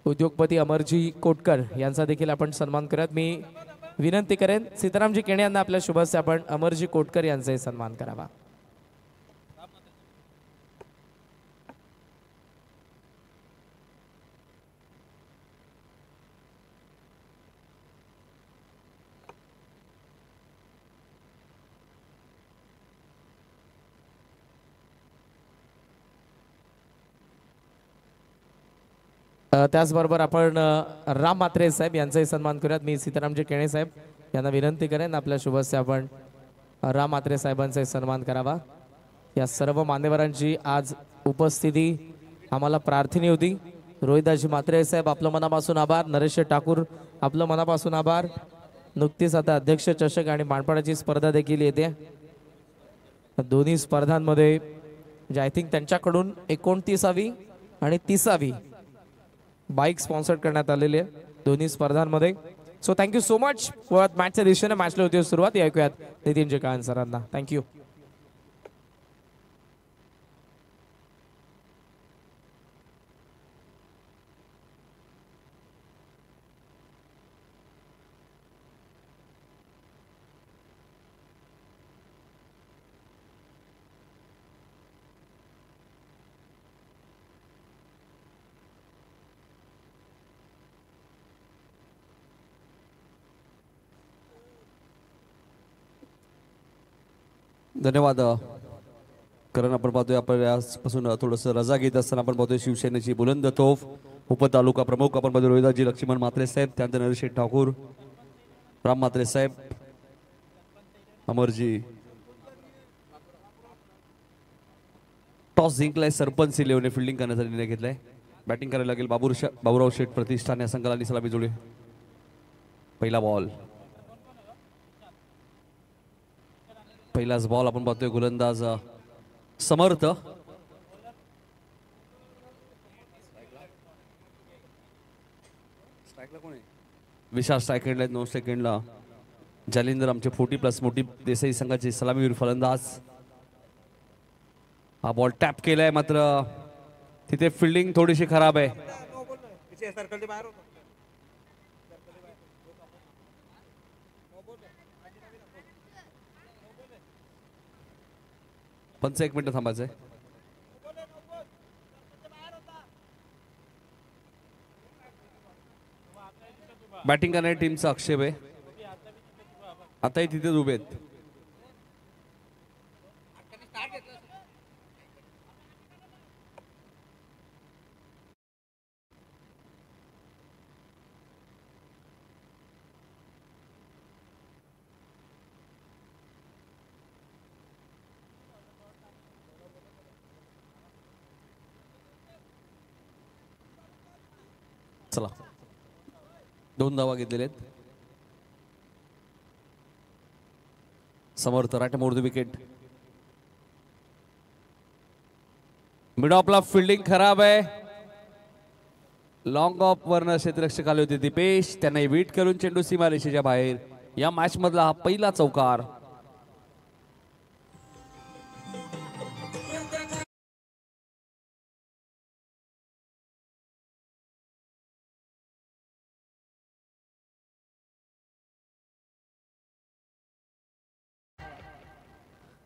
उद्योगपती अमरजी कोटकर यांचा देखील आपण सन्मान करत मी विनंती करेन सीतारामजी केणे यांना आपल्या शुभ हस्ते आपण अमरजी कोटकर यांचाही सन्मान करावा। त्याचबरोबर आपण राम मात्रे साहेब यांचाही सन्मान करूयात मी सीतारामजी केणे साहेब यांना विनंती करेन आपल्या शुभ हस्ते आपण राम मात्रे साहेबांचाही सन्मान करावा। या सर्व मान्यवरांची आज उपस्थिती आम्हाला प्रार्थनीय होती। रोहिदासजी मात्रे साहेब आपलं मनापासून आभार। नरेश ठाकूर आपलं मनापासून आभार। नुकतीच आता अध्यक्ष चषक आणि मांडपाडाची स्पर्धा देखील येते। दोन्ही स्पर्धांमध्ये म्हणजे आय थिंक त्यांच्याकडून 29वी आणि 30वी बाईक स्पॉन्सर्ड करण्यात आलेली आहे दोन्ही स्पर्धांमध्ये। So thank you so much. मॅचच्या दिशेने मॅचला होती सुरुवात ऐकूयात नितीनजी काळन सरांना। थँक्यू। धन्यवाद कारण आपण पाहतोय आपण आजपासून थोडंसं रजा घेत असताना आपण पाहतोय शिवसेनेची बुलंद तोफ उपतालुका प्रमुख आपण पाहतोय रोहिदासजी लक्ष्मण मात्रे साहेब, त्यानंतर नरेश ठाकूर, राम मात्रे साहेब, Amarji. Toss जिंकलाय sarpanch eleven fielding करण्याचा निर्णय घेतलाय। बॅटिंग करायला लागेल बाबूराव शेठ प्रतिष्ठान या संघाला सलामी जोडली। पहिला बॉल पहिलाच बॉल आपण पाहतोय गोलंदाज समर्थ विशाल स्ट्रायकेंडला 9 सेकंडला जालिंदर आमचे 40+ मोठी देसाई संघाचे सलामीवीर फलंदाज। हा बॉल टॅप केलाय मात्र तिथे फिल्डिंग थोडीशी खराब आहे। पंच 1 मिनिट थांबायचंय। बॅटिंग करणाऱ्या टीमचा आक्षेप आहे आताही तिथेच उभे आहेत। चला 2 धावा घेतलेले आहेत। Samarth right more the wicket. Mid ऑफला फिल्डिंग खराब आहे। लॉंग ऑफ वरनं क्षेत्ररक्षक आले होते दीपेश, त्यांना विट करून चेंडू सीमारेषेच्या बाहेर। या मॅच मधला हा पहिला चौकार।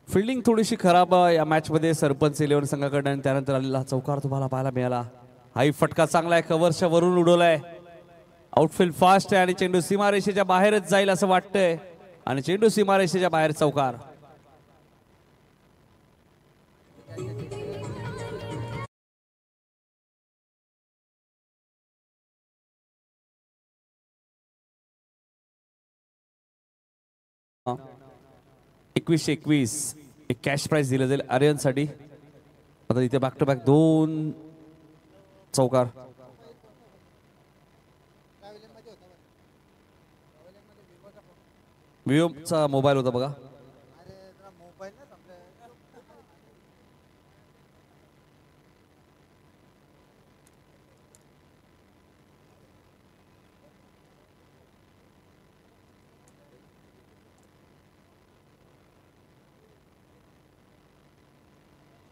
फिल्डिंग थोडीशी खराब या मॅच मध्ये सरपंच इलेव्हन संघाकडे आणि त्यानंतर आलेला चौकार तुम्हाला पाहायला मिळाला। हाही फटका चांगला आहे, कव्हरच्या वरून उडवलाय। आउटफील्ड फास्ट आहे आणि चेंडू सीमारेषेच्या बाहेरच जाईल असं वाटतंय आणि चेंडू सीमारेषेच्या बाहेर चौकार। हां 21-21 एक कॅश प्राइज दिलं जाईल आर्यनसाठी। आता इथे बॅक टू बॅक 2 चौकार। विवोचा मोबाईल होता बघा।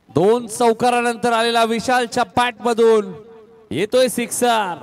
दोन चौकारानंतर आलेला विशालच्या पॅट मधून येतोय सिक्सर।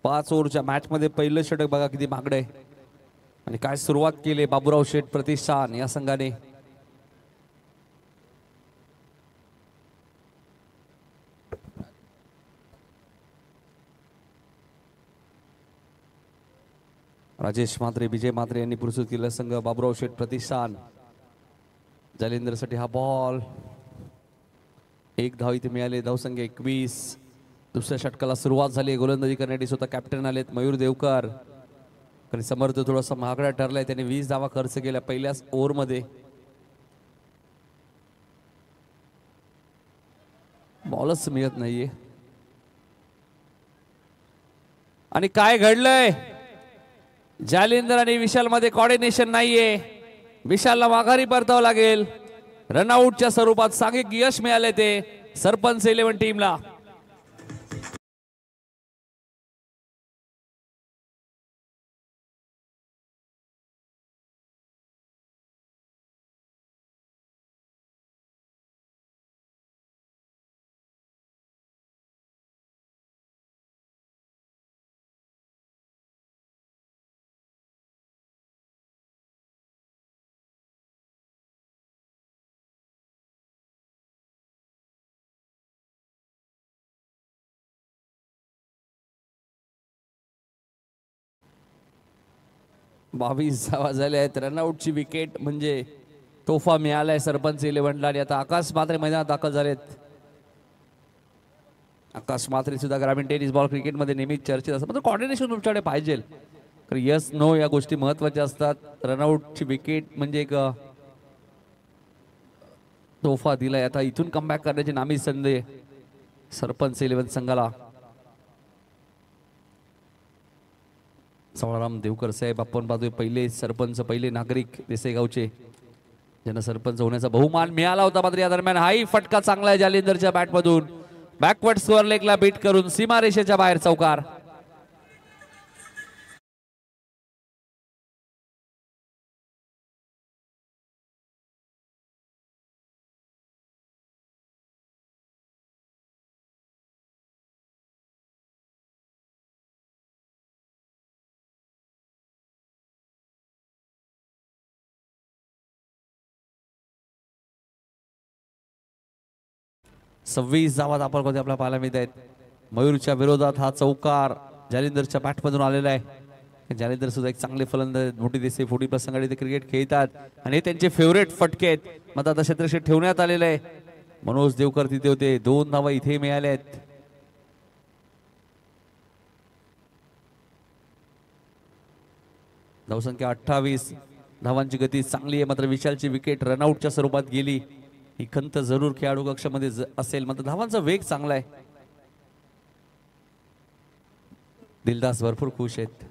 5 ओव्हरच्या मॅच मध्ये पहिलं षटक बघा किती महागडं आहे आणि काय सुरुवात केली बाबूराव शेठ प्रतिष्ठान या संघाने. राजेश म्हात्रे विजय म्हात्रे यांनी पुरस्कृत केलेला संघ बाबूराव शेठ प्रतिष्ठान. जालिंदरसाठी हा बॉल, 1 धाव इथे मिळाले. धावसंख्या 21. दुसऱ्या षटकाला सुरुवात झाली. गोलंदाजी करण्यासाठी स्वतः कॅप्टन आलेत मयूर देवकर. कारण समर्थ थोडासा महागडा ठरलाय, त्याने 20 धावा खर्च केल्या पहिल्याच ओव्हरमध्ये. बॉलच मिळत नाहीये. आणि काय घडलंय, जालिंदर आणि विशाल मध्ये कॉर्डिनेशन नाहीये. विशालला माघारी परतावं लागेल. रनआउटच्या स्वरूपात सांघिक यश मिळाले ते सरपंच 11 टीमला. बावीस धावा झाल्या आहेत. रनआउटची विकेट म्हणजे तोफा मिळालाय सरपंच 11ला. आणि आता आकाश म्हात्रे मैदानात दाखल झालेत. आकाश म्हात्रे सुद्धा ग्रामीण टेनिस बॉल क्रिकेटमध्ये नेहमीच चर्चेत असतात. म्हणजे कॉर्डिनेशन तुमच्याकडे पाहिजे. यस नो या गोष्टी महत्वाच्या असतात. रनआउटची विकेट म्हणजे एक तोफा दिलाय. आता इथून कमबॅक करण्याची नामी संधी सरपंच 11 संघाला. सवळाराम देवकर साहेब आपण पाहतोय पहिले सरपंच, पहिले नागरिक देसाईगावचे, ज्यांना सरपंच होण्याचा बहुमान मिळाला होता. मात्र या दरम्यान हाही फटका चांगला आहे जालिंदरच्या बॅटमधून. बॅकवर्ड स्कोअर लेगला बीट करून सीमारेषेच्या बाहेर चौकार. सव्वीस धावा आपण मध्ये आपल्याला पाहायला मिळत आहेत. मयूरच्या विरोधात हा चौकार जालिंदरच्या बॅटमधून आलेला आहे. जालिंदर सुद्धा एक चांगले फलंदाज, मोठी देसाई फोडी प्रसंगाने ते क्रिकेट खेळतात आणि हे त्यांचे फेवरेट फटके आहेत. मग आता क्षेत्रक्षेत्र ठेवण्यात आलेलं आहे. मनोज देवकर तिथे होते. 2 धावा इथे मिळाल्या आहेत. धावसंख्या 28. धावांची गती चांगली आहे. मात्र विशालची विकेट रनआउटच्या स्वरूपात गेली. ही खंत जरूर खेळाडू कक्षामध्ये असेल. मात्र धावांचा वेग चांगला आहे. दिलदास भरपूर खुश आहेत.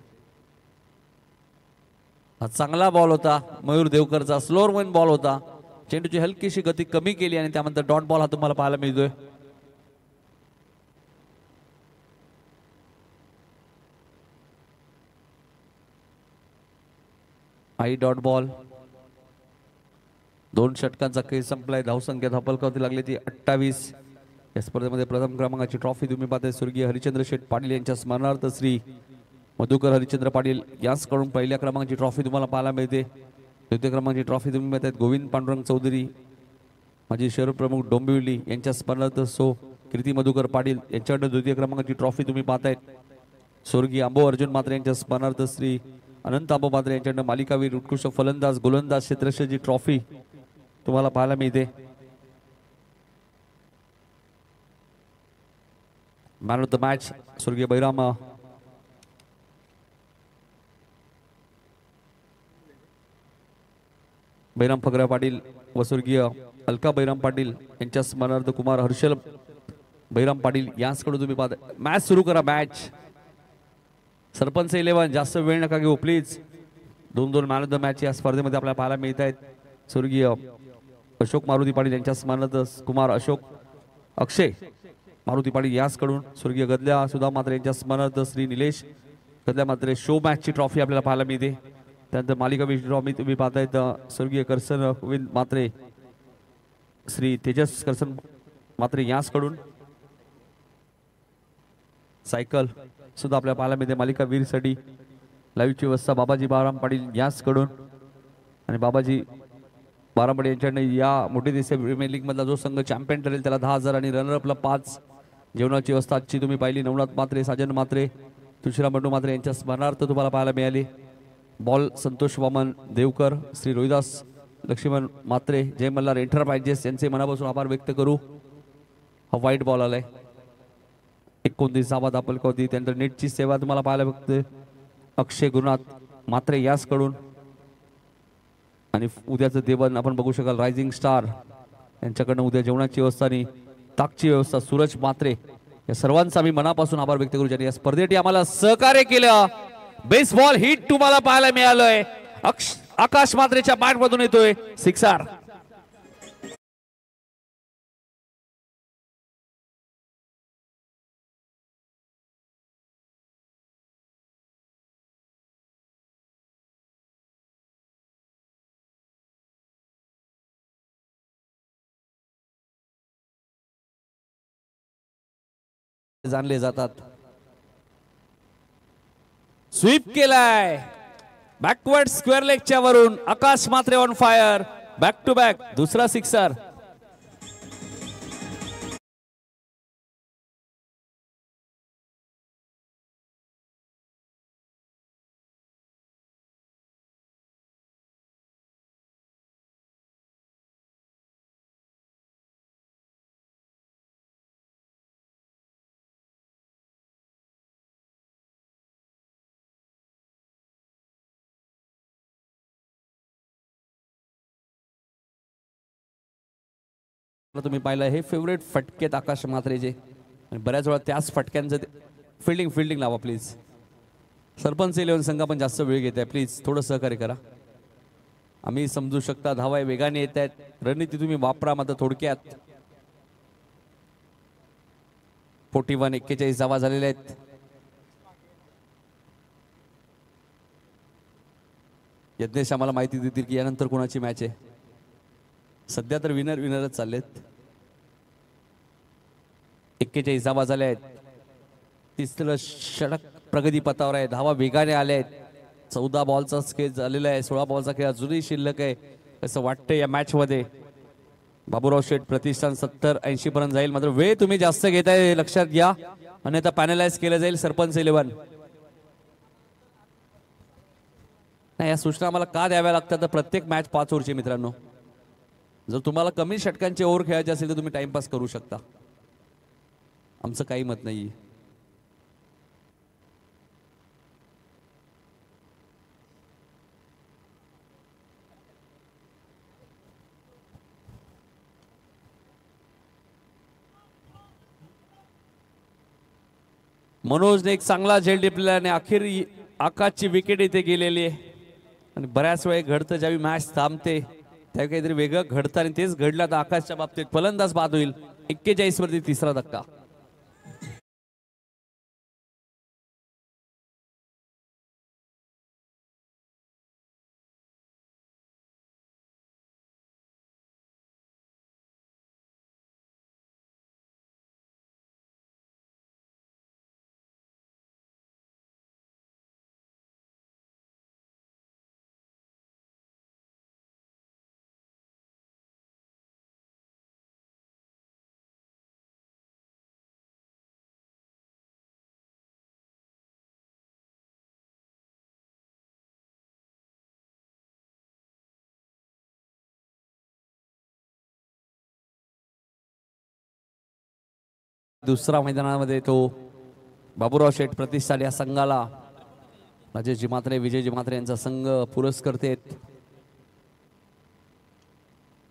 हा चांगला बॉल होता मयूर देवकरचा. स्लोअर मूव्हिंग बॉल होता. चेंडूची हलकीशी गती कमी केली आणि त्यानंतर डॉट बॉल हा तुम्हाला पाहायला मिळतोय. I dot ball. 2 षटकांचा खेळ संपलाय. धावसंख्या धापलकावती लागली ती 28. या स्पर्धेमध्ये प्रथम क्रमांकाची ट्रॉफी तुम्ही पाहताय स्वर्गीय हरिचंद्र शेठ पाटील यांच्या स्मरणार्थ श्री मधुकर हरिचंद्र पाटील यांच्याकडून पहिल्या क्रमांकाची ट्रॉफी तुम्हाला पाहायला मिळते. द्वितीय क्रमांकाची ट्रॉफी तुम्ही पाहतायत गोविंद पांडुरंग चौधरी माजी शहर प्रमुख डोंबिवली यांच्या स्मरणार्थ सो कीर्ती मधुकर पाटील यांच्याकडे द्वितीय क्रमांकाची ट्रॉफी तुम्ही पाहतायत. स्वर्गीय आंबो अर्जुन म्हात्रे यांच्या स्मरणार्थ श्री अनंत आंबो म्हात्रे यांच्याकडे मालिकावीर उत्कृष्ट फलंदाज गोलंदाज क्षेत्रक्षेत्राची ट्रॉफी तुम्हाला पाहायला मिळते. मॅन ऑफ द मॅच स्वर्गीय बैराम फकरा पाटील व स्वर्गीय अलका बैराम पाटील यांच्या स्मरणार्थ कुमार हर्षल बैराम पाटील यांच्याकडून तुम्ही पाहता. मॅच सुरू करा. मॅच सरपंच 11 जास्त वेळ नका घेऊ please. 2-2 man of the match या स्पर्धेमध्ये आपल्याला पाहायला मिळत आहेत. स्वर्गीय अशोक मारुती पाटील यांच्या स्मरणार्थ कुमार अक्षय मारुती पाटील यांच्याकडून स्वर्गीय गदल्या सुधा मात्रे यांच्या स्मरणार्थ श्री निलेश गदल्या मात्रे शो मॅचची ट्रॉफी आपल्याला पाहायला मिळते. त्यानंतर मालिका विजेती ट्रॉफी तुम्ही पाहतायत स्वर्गीय करसन गोविंद मात्रे श्री तेजस करसन मात्रे यांच्याकडून सायकल सुद्धा आपल्या पाहायला मिळते मालिका वीरसाठी लाईव्हची व्यवस्था बाबाजी बाराम पाटील याचकडून आणि बाबाजी बारामडी यांच्याकडे या मोठी दिसे प्रीमियर लीग मधला जो संघ चॅम्पियन ठरेल त्याला 10,000 आणि रनरअपला 5 जेवणाची व्यवस्था आजची तुम्ही पाहिली नवनाथ मात्रे साजन मात्रे तुळशीराम बंडू मात्रे यांच्या स्मरणार्थ तुम्हाला पाहायला मिळाली बॉल संतोष वामन देवकर श्री रोहिदास लक्ष्मण मात्रे जय मल्हार एंटरप्राइजेस यांचे मनापासून आभार व्यक्त करू हा व्हाईट बॉल आलाय 29 धावा दापलक होती त्यानंतर नेटची सेवा तुम्हाला पाहायला बघते अक्षय गुरुनाथ मात्रे याचकडून आणि उद्याचं देवन आपण बघू शकाल रायझिंग स्टार यांच्याकडनं उद्या जेवणाची व्यवस्था आणि ताकची व्यवस्था सूरज मात्रे या सर्वांचा मी मनापासून आभार व्यक्त करू ज्यांनी या स्पर्धेसाठी आम्हाला सहकार्य केलं बेसबॉल हिट तुम्हाला पाहायला मिळालंय आकाश मात्रेच्या बॅट मधून येतोय सिक्सर जाणले जातात स्वीप केलाय बॅकवर्ड स्क्वेअर लेगच्या वरून Akash Mhatre on fire back to back दुसरा सिक्सर तुम्ही पाहिलं हे फेवरेट फटकेत आकाश मात्रेचे आणि बऱ्याच वेळा त्याच फटक्यांचं फिल्डिंग लावा प्लीज सरपंच 11 संघ पण जास्त वेळ घेत आहे प्लीज थोडं सहकार्य करा आम्ही समजू शकता धावा वेगाने येत आहेत रणनीती तुम्ही वापरा मात्र थोडक्यात 41 धावा झालेल्या आहेत यज्ञेश आम्हाला माहिती देतील की यानंतर कोणाची मॅच आहे सध्या तर विनरच चाललेत 41 धावा झाल्या आहेत तिसरं षटक प्रगती पथावर आहे धावा वेगाने आल्या आहेत 14 बॉलचा खेळ झालेला आहे 16 बॉलचा खेळ अजूनही शिल्लक आहे असं वाटतं या मॅच मध्ये बाबूराव शेठ प्रतिष्ठान 70-80 पर्यंत जाईल मात्र वेळ तुम्ही जास्त घेताय लक्षात घ्या अन्यथा पॅनलाइज केलं जाईल सरपंच 11 नाही या सूचना आम्हाला का द्याव्या लागतात तर प्रत्येक मॅच 5 ओव्हरची मित्रांनो जर तुम्हाला कमी षटकांचे ओव्हर खेळायचे असेल तर तुम्ही टाइमपास करू शकता आमचं काही मत नाही मनोजने एक चांगला झेल टिपलेला आणि अखेर आकाशची विकेट इथे गेलेली आहे आणि बऱ्याच वेळ घडतं ज्यावेळी मॅच थांबते त्या काहीतरी वेगळं घडतं आणि तेच घडलं तर आकाशच्या बाबतीत फलंदाज बाद होईल 41 वरती तिसरा धक्का दुसरा मैदानामध्ये तो बाबूराव शेठ प्रतिष्ठान या संघाला राजेशजी मात्रे विजयजी मात्रे यांचा संघ पुरस्कर्ते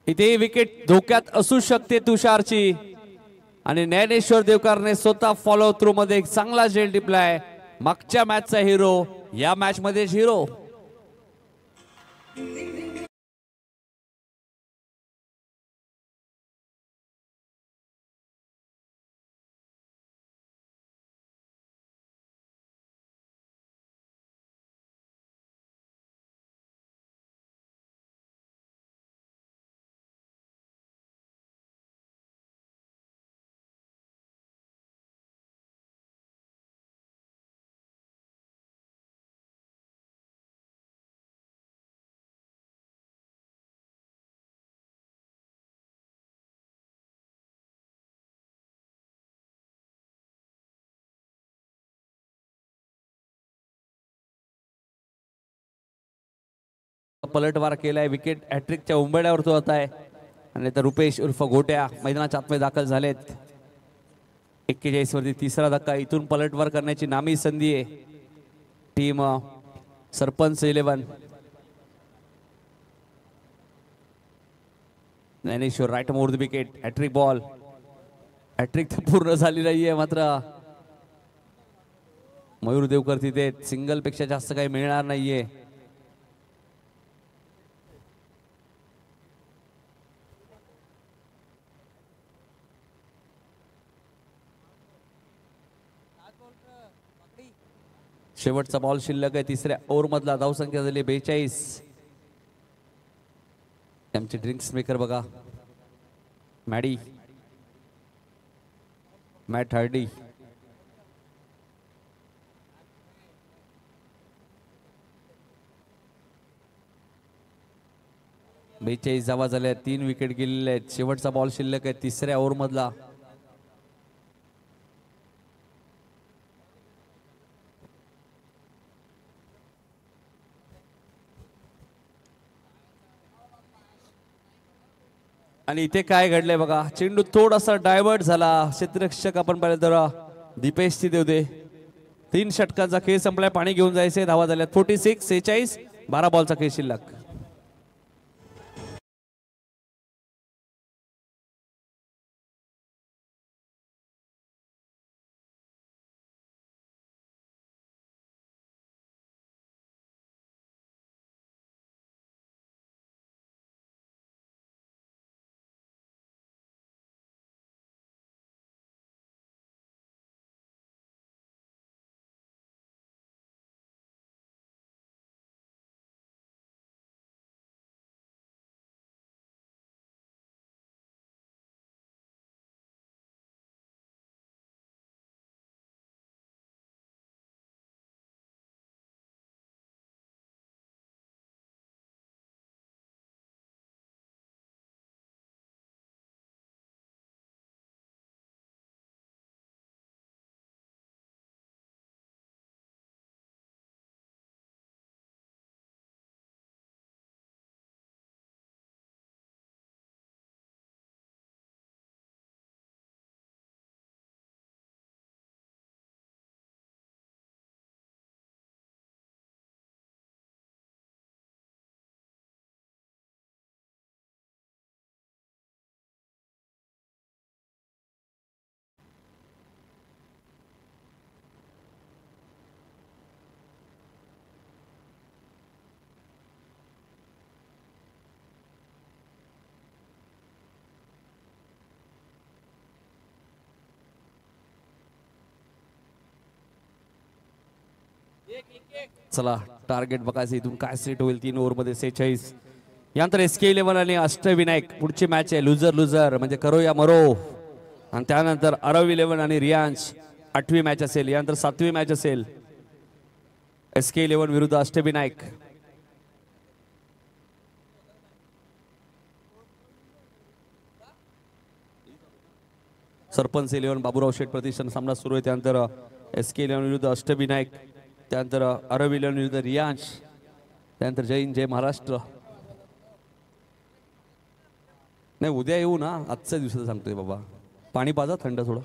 इथे विकेट धोक्यात असू शकते तुषारची आणि ज्ञानेश्वर देवकारने स्वतः फॉलो थ्रू मध्ये एक चांगला झेल टिपलाय मागच्या मॅचचा हिरो या मॅच मध्ये हिरो पलटवार केलाय. विकेट हॅट्रिकच्या उंबरड्यावर तो होत आहे. आणि तर रुपेश उर्फ गोट्या मैदानाच्या आतमध्ये दाखल झालेत. 41 वरती तिसरा धक्का. इथून पलटवार करण्याची नामी संधी आहे team Sarpanch 11. Dnyaneshwar right more the wicket. Hattrick ball. Hattrick तर पूर्ण झाली नाहीये मात्र मयूर देवकर तिथे सिंगल पेक्षा जास्त काही मिळणार नाहीये. शेवटचा बॉल शिल्लक आहे. तिसऱ्या ओव्हर मधला धावसंख्या झाली 42. आमचे ड्रिंक्स मेकर बघा. Matt Hardy. बेचाळीस धावा झाल्या. 3 विकेट गेलेले आहेत. शेवटचा बॉल शिल्लक आहे तिसऱ्या ओव्हर मधला. आणि इथे काय घडलंय बघा. चेंडू थोडासा डायव्हर्ट झाला. क्षेत्ररक्षक आपण पाहिलं तर दीपेश देवदे. 3 षटकांचा खेळ संपलाय. पाणी घेऊन जायचे. धावा झाल्यात 46. 46. 12 बॉलचा खेळ शिल्लक. चला टार्गेट बघायचं इथून काय सेट होईल. 3 ओव्हर मध्ये 46. यानंतर SK11 आणि अष्टविनायक पुढची मॅच आहे. लुजर म्हणजे करो या मरो. आणि त्यानंतर अरव 11 आणि रियांश 8वी मॅच असेल. यानंतर 7वी मॅच असेल SK11 विरुद्ध अष्टविनायक. सरपंच 11 बाबूराव शेठ प्रतिष्ठान सामना सुरू आहे. त्यानंतर SK11 विरुद्ध अष्टविनायक. त्यानंतर अरव 11 विरुद्ध रियांश. त्यानंतर जय हिंद जय महाराष्ट्र. नाही उद्या येऊ ना. आजच्या दिवसाचं सांगतोय बाबा. पाणी पाजा थंड थोडं.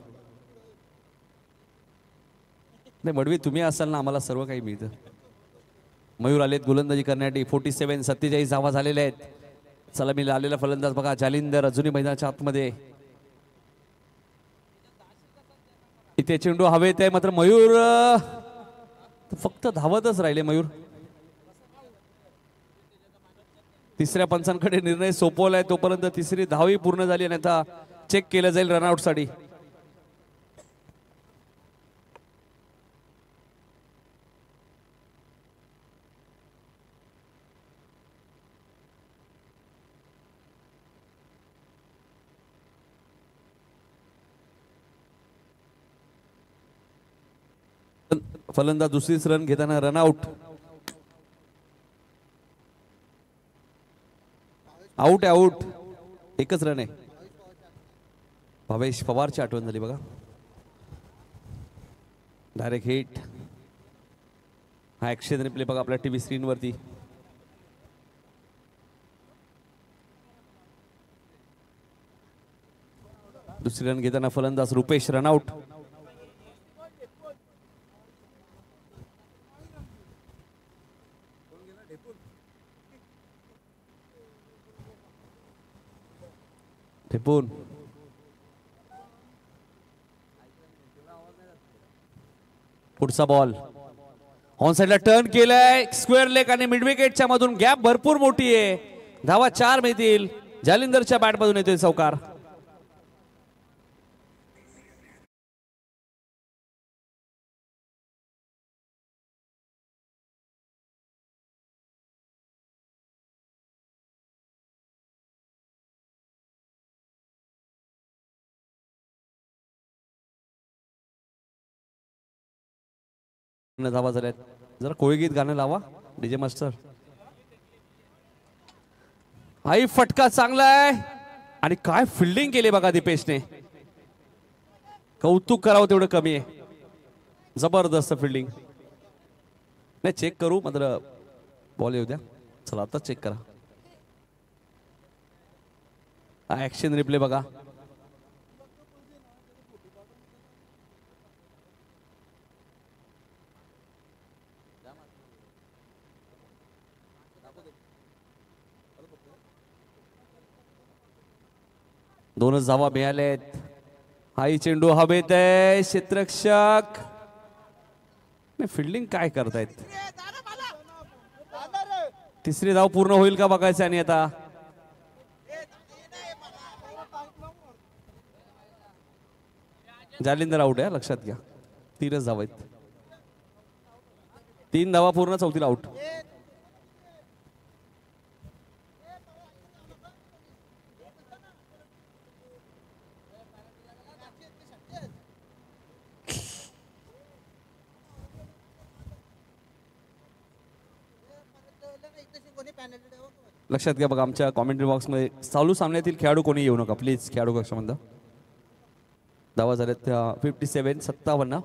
नाही मडवी तुम्ही असाल ना आम्हाला सर्व काही मिळतं. मयूर आलेत गोलंदाजी करण्यासाठी. 47. 47 धावा झालेल्या आहेत. चला मी आलेला फलंदाज बघा. जालिंदर अजूनही मैदानाच्या आतमध्ये. इथे चेंडू हवेत आहे मात्र मयूर फक्त धावतच राहिले. मयूर तिसऱ्या पंचांकडे निर्णय सोपवलाय. तोपर्यंत तिसरी धावी पूर्ण झाली आणि आता चेक केलं जाईल रनआउट साठी. फलंदाज दुसरीच रन घेताना रनआउट. आउट आहे आउट. एकच रन आहे. भावेश पवारची आठवण झाली बघा. Direct hit. हा ॲक्शन रिप्ले बघा आपल्या टीव्ही स्क्रीनवरती. दुसरी रन घेताना फलंदाज रुपेश रनआउट. ठेपून पुढचा बॉल ऑन साइडला टर्न केलाय. स्क्वेअर लेग आणि मिड विकेटच्या मधून गॅप भरपूर मोठी आहे. धावा 4 मिळतील. जालिंदरच्या बॅट मधून येतोय चौकार. धावा झाल्यात. जरा कोळी गीत गाणं लावा डीजे मास्टर. आई फटका चांगला आहे आणि काय फिल्डिंग केली बघा दीपेशने. कौतुक करावं तेवढं कमी आहे. जबरदस्त फिल्डिंग. नाही चेक करू मात्र बॉल येऊ द्या. चला आता चेक करा. ऍक्शन रिप्ले बघा. दोनच धावा मिळालेत. हाई चेंडू हवेत आहे. क्षेत्ररक्षक फिल्डिंग काय करतायत. तिसरी धाव पूर्ण होईल का बघायचं. आणि आता जालिंदर आउट आहे लक्षात घ्या. 3च धावा आहेत. 3 धावा पूर्ण. चौथीला आउट. लक्षात घ्या बघा आमच्या कॉमेंट्री बॉक्स मध्ये चालू सामन्यातील खेळाडू कोणी येऊ नका प्लीज. खेळाडू कक्षामध्ये धावा झाल्यात 57. 57.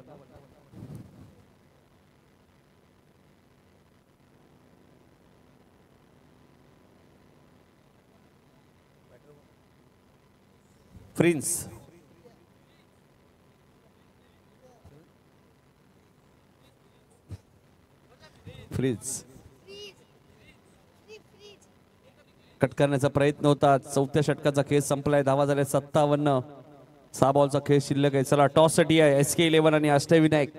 प्रिन्स फ्रीज कट करण्याचा प्रयत्न होता. 4थ्या षटकाचा खेळ संपलाय. धावा झाल्या 57. 6 बॉलचा खेळ शिल्लक आहे. चला टॉस साठी आहे SK11 आणि अष्टविनायक.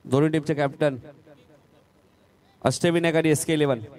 दोन्ही टीमचे कॅप्टन अष्टविनायक आणि SK11.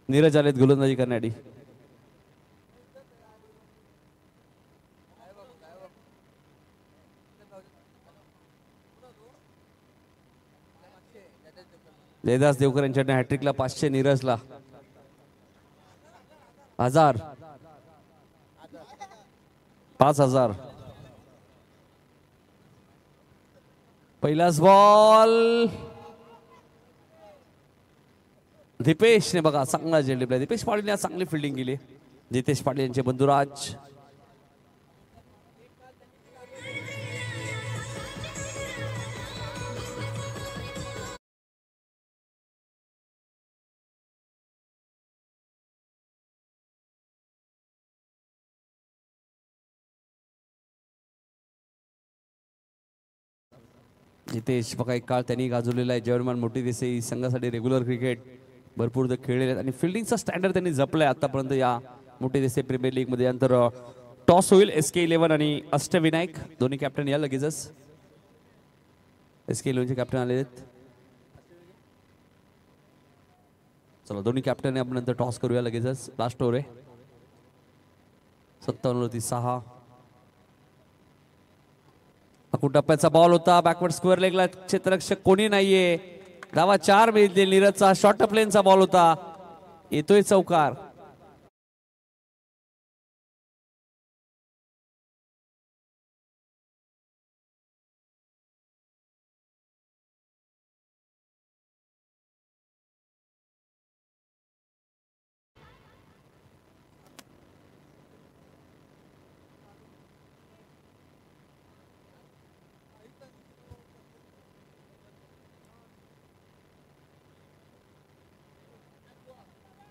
नीरज आलेत गोलंदाजी करण्यासाठी. जयदास देवकर यांच्याकडे हॅट्रिकला 500. नीरजला 1000. 5000. पहिलाच बॉल. दीपेशने बघा चांगला झेंडू दिला. दीपेश पाटीलने चांगली फिल्डिंग केली. जितेश पाटील यांचे बंधुराज. जितेश बघा एक काळ त्यांनी गाजवलेला आहे. जर्मन मोठी देसाई संघासाठी रेग्युलर क्रिकेट भरपूर खेळलेले आणि फिल्डिंगचा स्टँडर्ड त्यांनी जपलाय आतापर्यंत या मोठी देसाई प्रीमियर लीग मध्ये. नंतर टॉस होईल SK11 आणि अष्टविनायक. दोन्ही कॅप्टन या लगेचच. SK11 चे कॅप्टन आले आहेत. चला दोन्ही कॅप्टन आपण नंतर टॉस करूया लगेचच. लास्ट ओव्हर आहे. 57 वरती 6. टप्प्याचा बॉल होता. बॅकवर्ड स्क्वेअर लेगला क्षेत्ररक्षक कोणी नाहीये. धावा 4 मिळतील. नीरजचा शॉर्ट प्लेनचा बॉल होता. येतोय चौकार.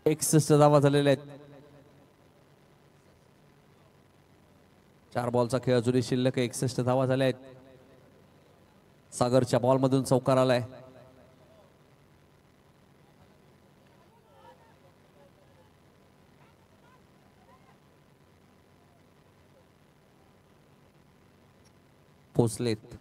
एकसष्ट धावा झालेल्या आहेत. 4 बॉलचा खेळ अजूनही शिल्लक आहे. 61 धावा झाल्या आहेत. सागरच्या बॉल मधून चौकार आलाय. पोचलेत.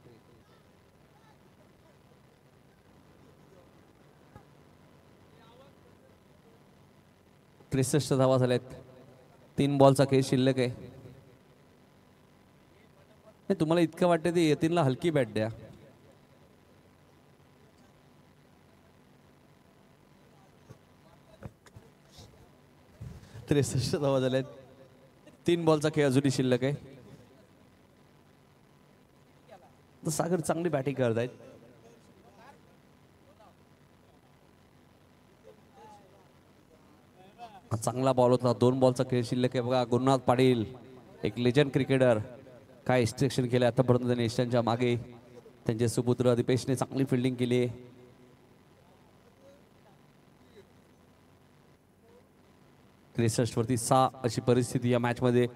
त्रेसष्ट धावा झाल्यात. 3 बॉलचा खेळ शिल्लक आहे. तुम्हाला इतकं वाटतं ते यतीनला हलकी बॅट द्या. त्रेसष्ट धावा झाल्यात. 3 बॉलचा खेळ अजूनही शिल्लक आहे. तर सागर चांगली बॅटिंग करतायत. चांगला बॉल होता. 2 बॉलचा खेळ शिल्लक आहे. बघा गुरुनाथ पाटील एक लेजंड क्रिकेटर काय इन्स्ट्रक्शन केले आतापर्यंत त्यांनी यशांच्या मागे. त्यांचे सुपुत्र दीपेशने चांगली फिल्डिंग केली. 63 वरती 6 अशी परिस्थिती या मॅच मध्ये.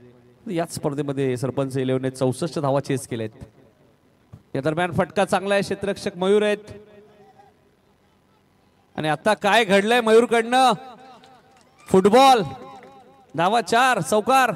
याच स्पर्धेमध्ये सरपंच 11ने 64 धावा चेस केलेत. या दरम्यान फटका चांगला आहे. क्षेत्ररक्षक मयूर आहेत. आणि आता काय घडलंय मयूरकडनं. फुटबॉल धावा 4 चौकार.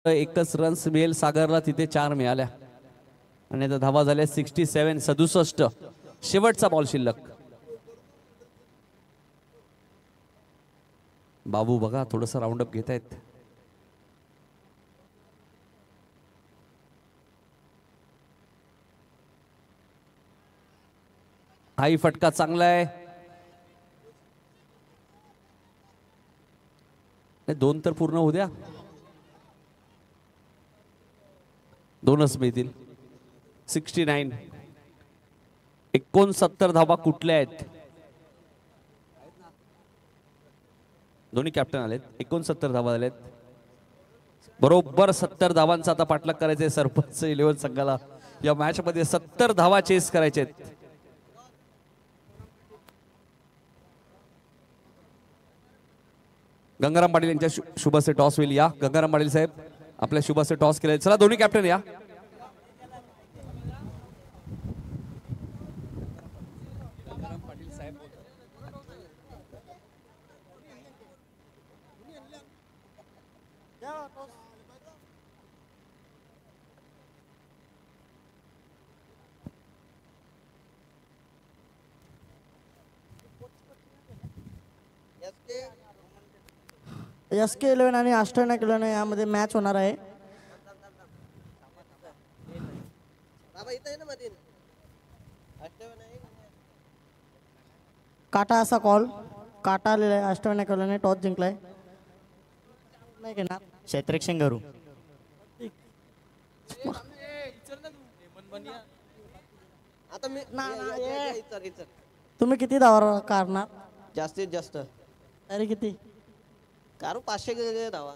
एकच रन्स मिळेल सागरला. तिथे 4 मिळाल्या आणि आता धावा झाल्या 67 67. शेवटचा बॉल शिल्लक. बाबू बघा थोडस राऊंड अप घेत आहेत. हाही फटका चांगला आहे. 2 तर पूर्ण होऊ द्या. 2च मिळतील. 69 69 धावा कुठल्या आहेत. दोन्ही कॅप्टन आलेत. 69 धावा झालेत. बरोबर 70 धावांचा आता पाठलाग करायचे सरपंच 11 संघाला. या मॅच मध्ये 70 धावा चेस करायचे आहेत. गंगाराम पाटील यांच्या शुभसे टॉस होईल. या गंगाराम पाटील साहेब आपल्या शुभसे टॉस केले. चला दोन्ही कॅप्टन या. SK11 आणि अष्टविनायक 11 यामध्ये मॅच होणार आहे. काटा असा कॉल. काटा आलेला आहे. अष्टविनायक 11 टॉस जिंकलाय. नाही घेणार क्षेत्ररक्षण करू. तुम्ही किती धावा काढणार. जास्तीत जास्त अरे किती कारू 500 धावा.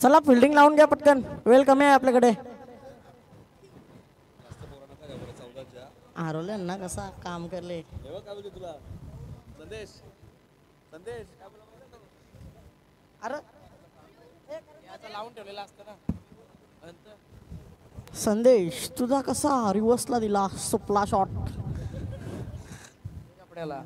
चला फिल्डिंग लावून घ्या पटकन. वेळ कमी आहे आपल्याकडे. हरवले ना कसा काम करले. अरे संदेश तुझा कसा रिव्हर्सला दिला सुपला शॉट. आपल्याला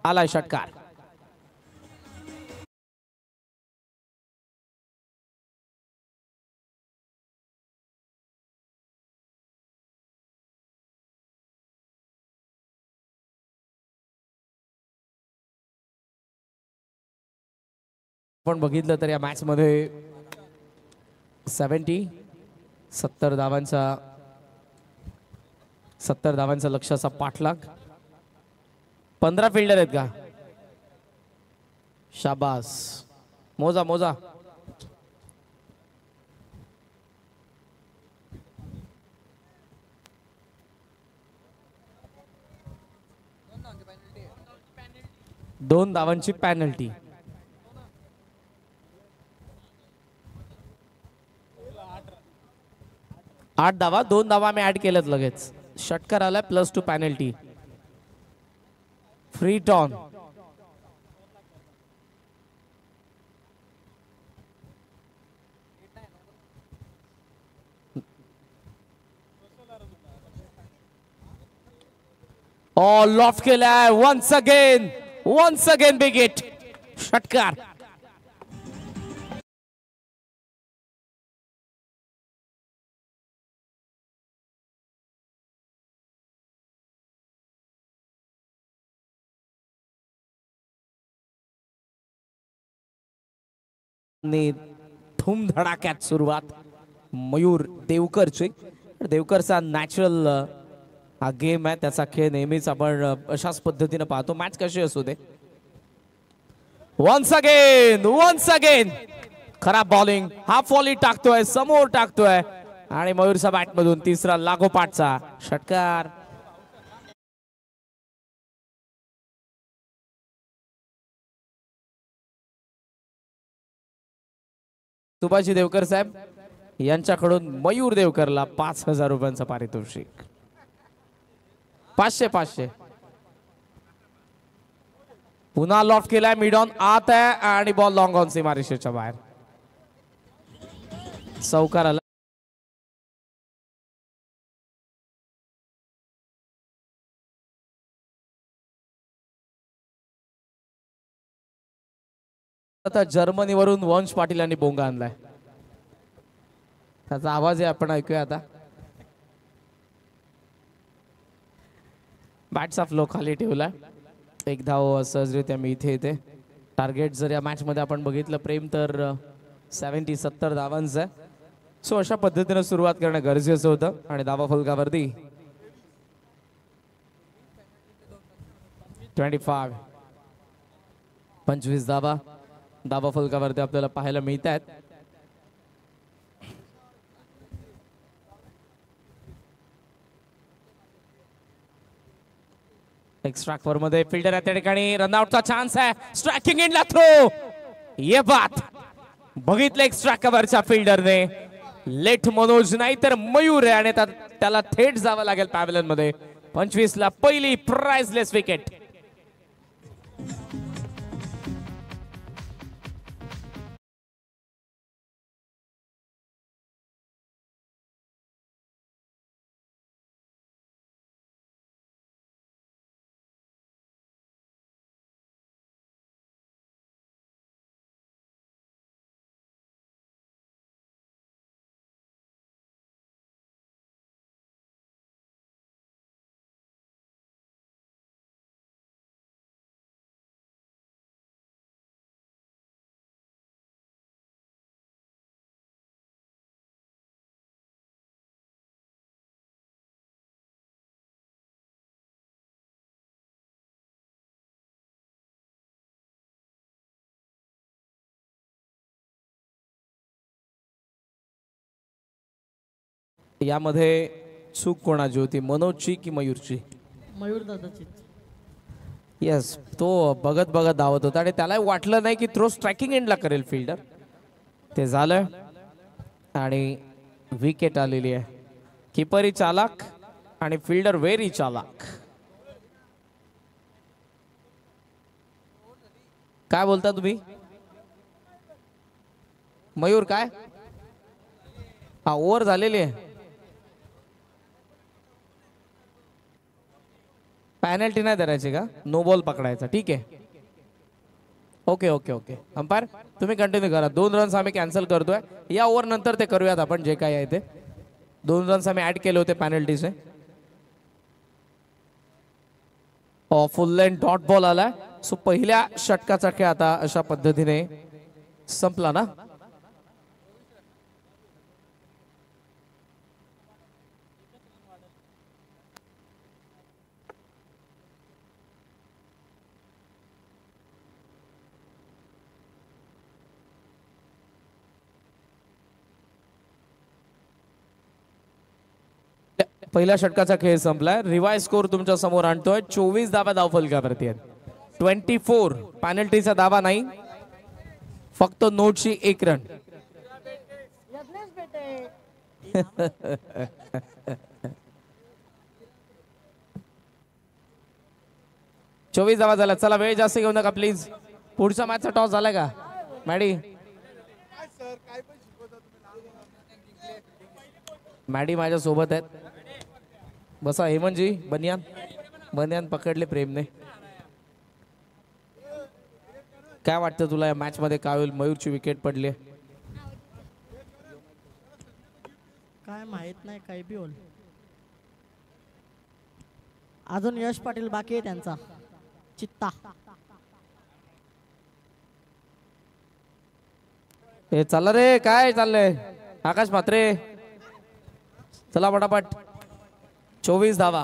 आलाय षटकार. आपण बघितलं तर या मॅच मध्ये 70 धावांचा लक्ष्याचा पाठलाग. 15 फिल्डर आहेत का? शाबास. मोजा मोजा. दोन धावांची पॅनल्टी. 8 धावा. 2 धावा आम्ही ऍड केल्यात लगेच. षटकार आला +2 पॅनल्टी. फ्री टॉन. लॉफ्ट केलाय. Once again big hit. षटकार. धूम धडाक्यात सुरुवात मयूर देवकरची. देवकरचा नॅचरल हा गेम आहे. त्याचा खेळ नेहमीच आपण अशाच पद्धतीने पाहतो. मॅच कशी असू दे. वन्स अगेन खराब बॉलिंग. हाफ व्हॉली टाकतोय. समोर टाकतोय. आणि मयूरचा बॅट मधून तिसरा लागोपाठचा षटकार. सुभाषजी देवकर साहेब यांच्याकडून मयूर देवकरला 5,000 रुपयांचं पारितोषिक. 500. पुन्हा लॉफ्ट केलाय. मिड ऑन आत आहे आणि बॉल लॉंग ऑन सीमारेषेच्या बाहेर. चौकार आला. आता जर्मनीवरून वंश पाटील यांनी बोंगा आणलाय. त्याचा आवाज आहे, आपण ऐकूया आता. बॅट्सचा फ्लो खाली ठेवला. एक धाव सहजरित्या मी इथे येते. टार्गेट जर या मॅच मध्ये आपण बघितलं प्रेम तर 70 धावांचं आहे. सो अशा पद्धतीने सुरुवात करणं गरजेचं होतं आणि धावा फलकावरती 25 धावा फलकावरती आपल्याला पाहायला मिळत आहेत. एक्स्ट्रा ओव्हर मध्ये फिल्डर आहे त्या ठिकाणी. रनआउटचा चान्स आहे. स्ट्रायकिंग एंडला थ्रो. ये बात बघितलं एक्स्ट्रा कव्हरच्या फिल्डरने. लेट मनोज नाही तर मयूर आहे आणि त्याला थेट जावं लागेल पॅव्हलियन मध्ये. 25 ला पहिली प्राइसलेस विकेट. यामध्ये चूक कोणाची होती, मनोजची की मयूरची? मयूर दादाची. येस, तो बघत बघत धावत होता आणि त्याला वाटलं नाही की थ्रो स्ट्रायकिंग एंडला करेल फिल्डर. ते झालं आणि विकेट आलेली आहे. किपरी चालाक आणि फिल्डर व्हेरी चालाक. काय बोलता तुम्ही मयूर? काय हा ओव्हर झालेली आहे. पॅनल्टी नाही धरायची का? नो बॉल पकडायचा. ठीक आहे, ओके ओके ओके. अंपायर तुम्ही कंटिन्यू करा. 2 रन्स आम्ही कॅन्सल करतोय. या ओव्हर नंतर ते करूयात आपण, जे काय आहे ते. 2 रन्स आम्ही ऍड केले होते पॅनल्टीचे. फुल लेन डॉट बॉल आलाय. सो पहिल्या षटकाचा खेळ आता अशा पद्धतीने संपला ना. पहिल्या षटकाचा खेळ संपलाय. रिवाइज स्कोर तुमच्या समोर आणतोय. 24 धावा धावफलकावरती आहेत. 24 पॅनल्टीचा दावा नाही, फक्त नोटची 1 रन. चोवीस धावा झाला. चला वेळ जास्त घेऊ नका प्लीज. पुढचा मॅचचा टॉस झालाय का मॅडी? मॅडी माझ्या सोबत आहेत. बसा. हेमंतजी बनियान पकडले प्रेमने. काय वाटतं तुला या मॅच मध्ये काय होईल? मयूरची विकेट पडली. काय माहित नाही, काही बी होईल. अजून यश पाटील बाकी आहे त्यांचा चित्ता. हे चाललं रे, काय चाललंय? आकाश म्हात्रे चला पटापट. 24 धावा.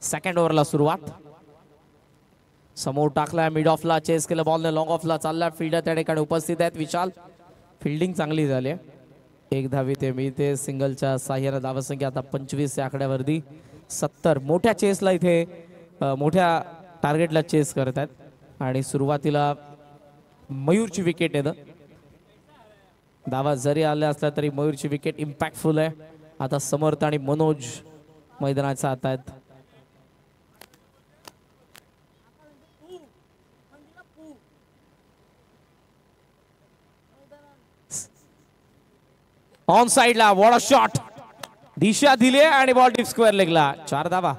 सेकंड ओव्हरला सुरुवात. समोर टाकलाय मिड ऑफला. चेस केलं बॉलने. लॉंग ऑफला चाललाय. फिल्डर त्या ठिकाणी उपस्थित आहेत. विशाल. फिल्डिंग चांगली झाली. 1 धावी ते मिळते. सिंगलच्या साह्याने धावसंख्या आता 25 या आकड्यावरती. 70 मोठ्या चेसला इथे मोठ्या टार्गेटला चेस करत आहेत आणि सुरुवातीला मयूरची विकेट येतं. धावा जरी आल्या असल्या तरी मयूरची विकेट इम्पॅक्टफुल आहे. आता समर्थ आणि मनोज मैदानाच्या आत आहेत. ऑन साइडला वॉट अ शॉट. दिशा दिली आणि बॉल डीप स्क्वेअर लेगला. 4 धावा.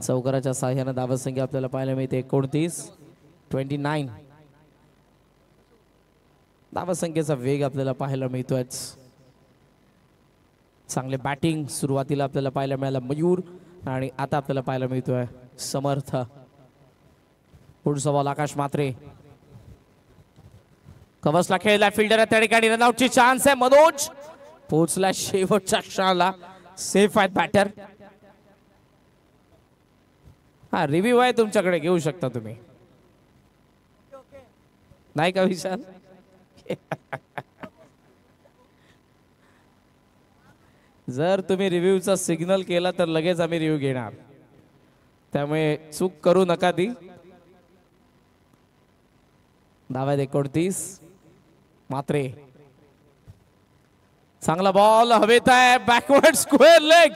चौकाराच्या साह्यानं धावसंख्या आपल्याला पाहायला मिळते 29. धावसंख्येचा वेग आपल्याला पाहायला मिळतोय. चांगले बॅटिंग सुरुवातीला आपल्याला पाहायला मिळाला मयूर आणि आता आपल्याला पाहायला मिळतोय समर्थ. पुढचा बॉल आकाश म्हात्रे. कवचला खेळला फिल्डर त्या ठिकाणी रनआउटची चान्स आहे. मनोज पोहोचला शेवटच्या क्षणाला. सेफ आहेत बॅटर. हा रिव्ह्यू आहे तुमच्याकडे, घेऊ शकता तुम्ही. नाही का विशाल? जर तुम्ही रिव्ह्यूचा सिग्नल केला तर लगेच आम्ही रिव्ह्यू घेणार, त्यामुळे चूक करू नका ती. धावा 29. मात्रे चांगला बॉल हवेत आहे. Backward square leg.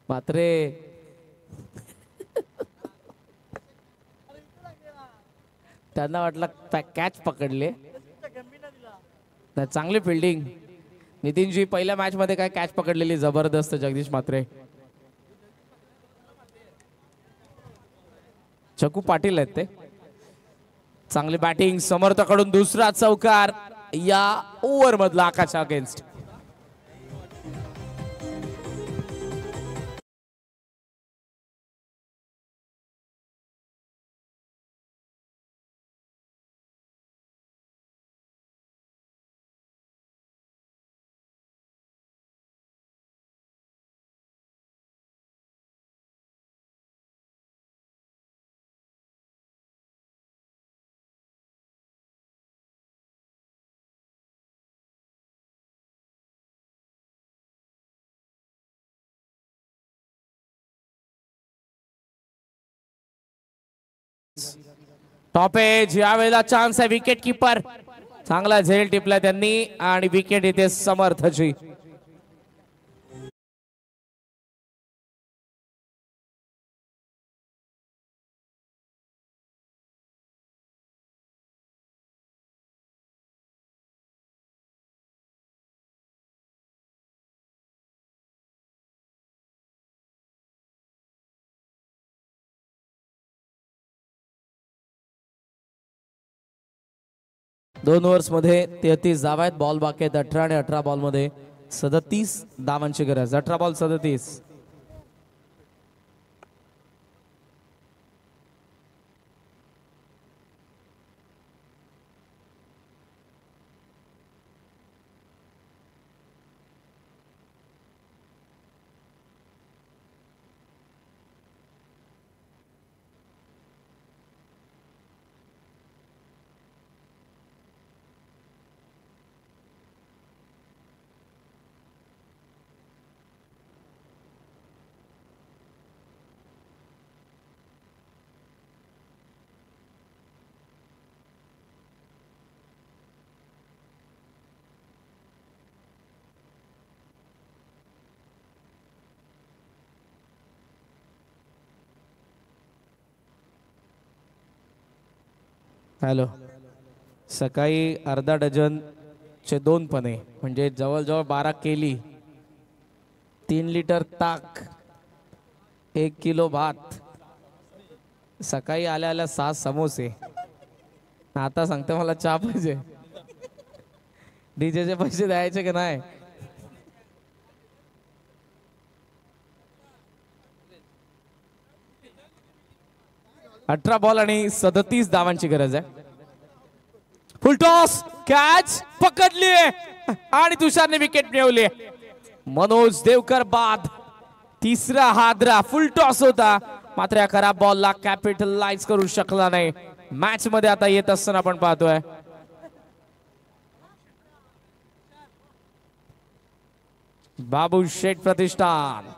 मात्रे त्यांना वाटलं कॅच पकडले. चांगली फिल्डिंग. नितीनजी पहिल्या मॅच मध्ये काय कॅच पकडलेली जबरदस्त जगदीश मात्रे. चकू पाटील आहेत ते. चांगली बॅटिंग समर्थकडून. दुसरा चौकार या ओव्हर मधला आकाश अगेन्स्ट. टॉप एज यावेळेला चान्स आहे. विकेट किपर चांगला झेल टिपला त्यांनी आणि विकेट येते समर्थची. दोन ओव्हर्स मध्ये 33 धावा आहेत. बॉल बाकी आहेत 18 आणि 18 बॉल मध्ये 37 धावांची गरज. 18 बॉल 37. हॅलो. सकाळी अर्धा डझन चे 2 पने म्हणजे जवळजवळ 12 केली. 3 लिटर ताक, 1 किलो भात. सकाळी आल्या आल्या 6 समोसे. आता सांगते मला चहा पाहिजे. डीजेचे पैसे द्यायचे की नाही? अठरा बॉल आणि 37 धावांची गरज आहे. फुल टॉस. कॅच पकडली आणि तुषारने विकेट मिळवली. मनोज देवकर बाद. तिसरा हादरा. फुल टॉस होता मात्र या खराब बॉलला कॅपिटलाइज करू शकला नाही. मॅच मध्ये आता येत असताना आपण पाहतोय बाबू शेठ प्रतिष्ठान.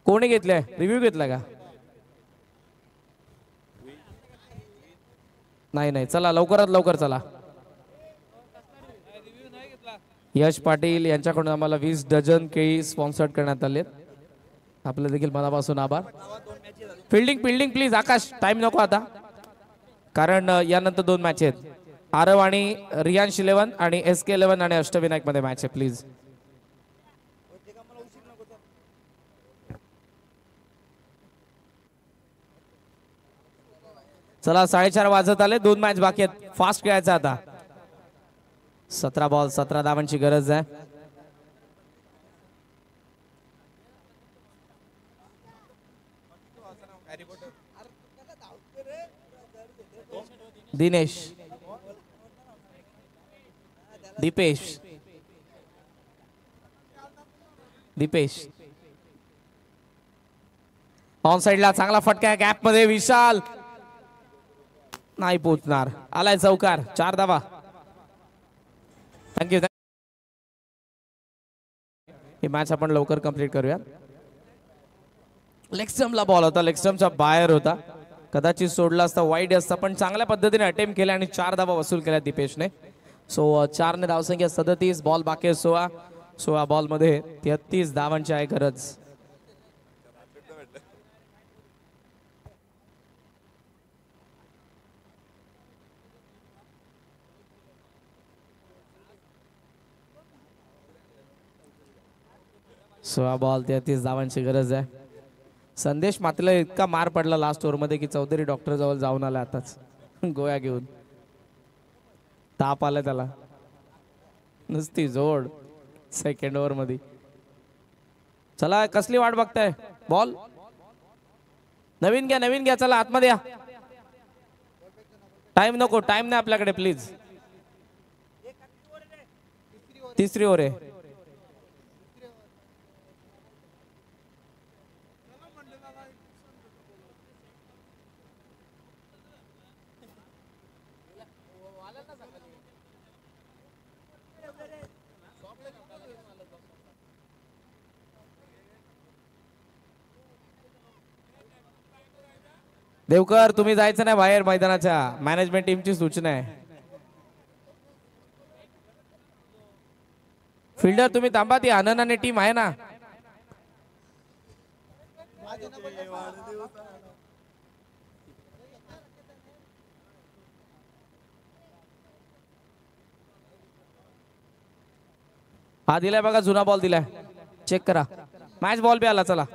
कोणी घेतलंय? रिव्ह्यू घेतला का? नाही, चला लवकरात लवकर चला. यश पाटील यांच्याकडून आम्हाला 20 डझन केळी स्पॉन्सर्ड करण्यात आले. आपलं देखील मनापासून आभार. Fielding fielding please Akash, time नको आता, कारण यानंतर 2 मॅच आहेत. आरव आणि रियांश 11 आणि SK 11 आणि अष्टविनायक मध्ये मॅच आहे. प्लीज चला, 4:30 वाजत आले, 2 मॅच बाकी आहेत, फास्ट खेळायचं आता. 17 बॉल 17 धावांची गरज आहे. दिनेश, दीपेश, ऑन साइडला चांगला फटका, गॅप मध्ये विशाल नाही पोचणार. आलाय चौकार, 4 धावा. थँक्यू. ही मॅच आपण लवकर कंप्लीट करूया. लेगस्टम्पला बॉल होता, लेगस्टम्पच्या बाहेर होता, कदाचित सोडला असता वाईड असता, पण चांगल्या पद्धतीने अटेम्प्ट केला आणि 4 धावा वसूल केल्या दीपेशने. सो 4 ने धावसंख्या 37, बॉल बाकी 16 बॉल मध्ये 33 धावांची आहे गरज. बॉल 33 धावांची गरज आहे. संदेश मात्रेला इतका मार पडला लास्ट ओव्हर मध्ये की चौधरी डॉक्टर जवळ जाऊन आला आताच गोळ्या घेऊन. ताप आला त्याला, नुसती जोड सेकंड ओव्हर मध्ये. चला, कसली वाट बघताय? बॉल नवीन घ्या, चला आतमध्ये या. टाइम नको, टाइम नाही आपल्याकडे, प्लीज. 3री ओव्हर आहे. देवकर, तुम्ही जायचं नाही बाहेर मैदानाच्या, मॅनेजमेंट टीमची सूचना आहे. फिल्डर तुम्ही थांबा, ती आनंद आणि टीम आहे ना. हा दिलाय बघा, जुना बॉल दिलाय, चेक करा. मॅच बॉल बी आला. चला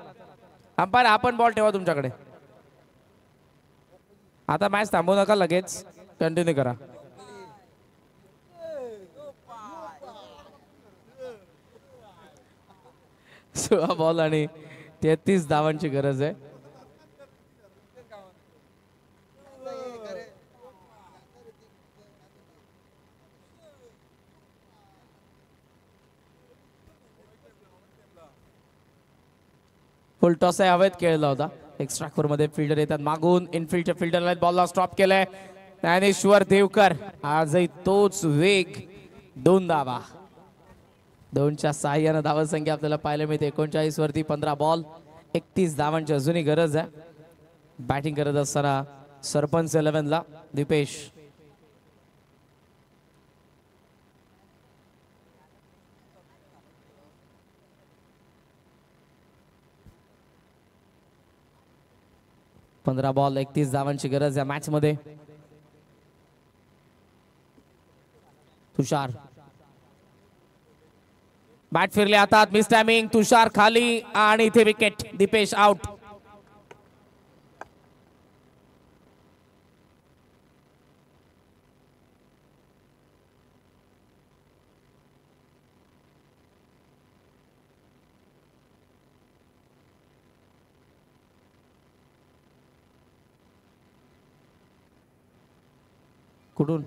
अंपायर, आपण बॉल ठेवा तुमच्याकडे. आता मॅच थांबवू नका, लगेच कंटिन्यू करा. बॉल आणि 33 धावांची गरज आहे. फुल टॉस आहे, हवेत खेळला होता. एक्स्ट्रा खोर मध्ये फिल्डर येतात मागून, इनफिल्डच्या फिल्डरला बॉलला स्टॉप केलाय ज्ञानेश्वर देवकर. आजही तोच वेग, 2 धावा. 2च्या साह्यानं धावा संख्या आपल्याला पाहायला मिळते. 39 वरती 15 बॉल 31 धावांची अजूनही गरज आहे. बॅटिंग करत असताना सरपंच 11 ला दीपेश. पंधरा बॉल 31 धावांची गरज या मॅच मध्ये. तुषार, बॅट फिरले आता, मिस टायमिंग, तुषार खाली आणि इथे विकेट. दीपेश आउट. कुठून?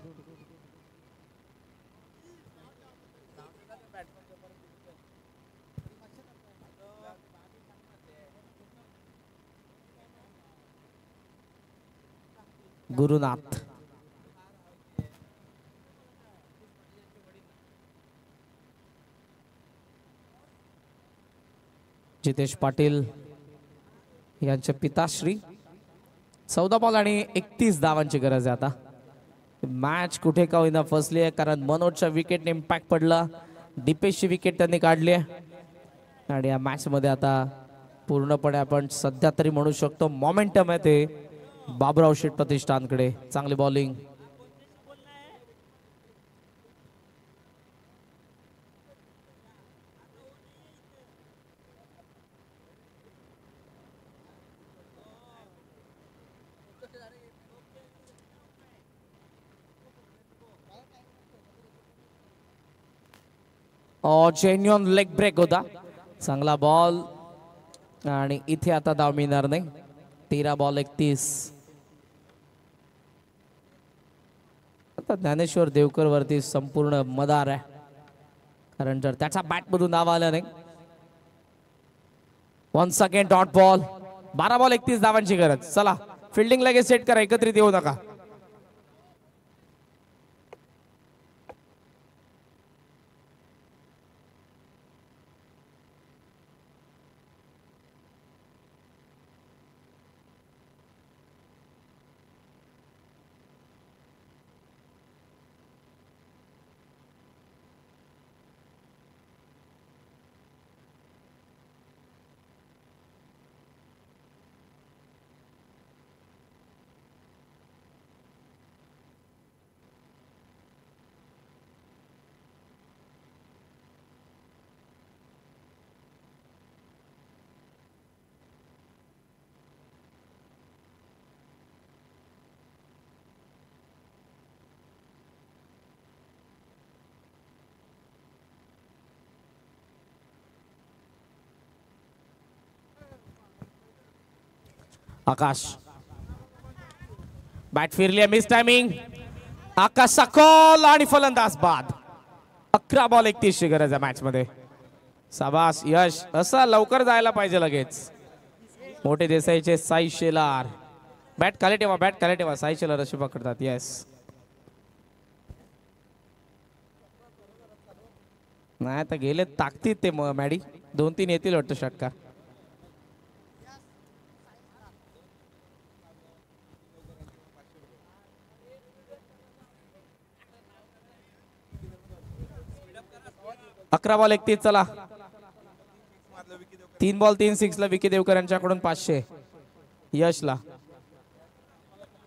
गुरुनाथ. जितेश पाटील यांचे पिताश्री. 14 बॉल आणि 31 धावांची गरज आहे आता. मॅच कुठे का होईना फसली आहे, कारण मनोजच्या विकेटने इम्पॅक्ट पडला. दीपेशची विकेट त्यांनी काढली आहे आणि या मॅच मध्ये आता पूर्णपणे आपण सध्या तरी म्हणू शकतो मोमेंटम आहे ते बाबुराव शेठ प्रतिष्ठानकडे. चांगली बॉलिंग. जेन्युअन लेग ब्रेक होता. चांगला बॉल आणि इथे आता धाव मिळणार नाही. 13 बॉल 31. आता ज्ञानेश्वर देवकर वरती संपूर्ण मदार आहे, कारण जर त्याच्या बॅट मधून धाव आलं नाही. Once again dot ball. 12 ball 31 धावांची गरज. चला फिल्डिंग लगेच सेट करा, एकत्रित येऊ नका. आकाश बॅट फिरली, मिस टायमिंग. आकाशचा कॉल आणि फलंदाज बाद. 11 बॉल 31 ची गरज आहे मॅच मध्ये. शाबास यश, असा लवकर जायला पाहिजे लगेच. मोठे देसाईचे साई शेलार. बॅट खाली ठेवा, बॅट खाली ठेवा. साई शेलार अशी पकडतात. येस, नाही आता गेले ताकदीत ते मॅडी. 2-3 येतील वाटतं षटकार. अकरा बॉल 31. चला 3 बॉल 3 सिक्सला विकी देवकर यांच्याकडून 500 यशला.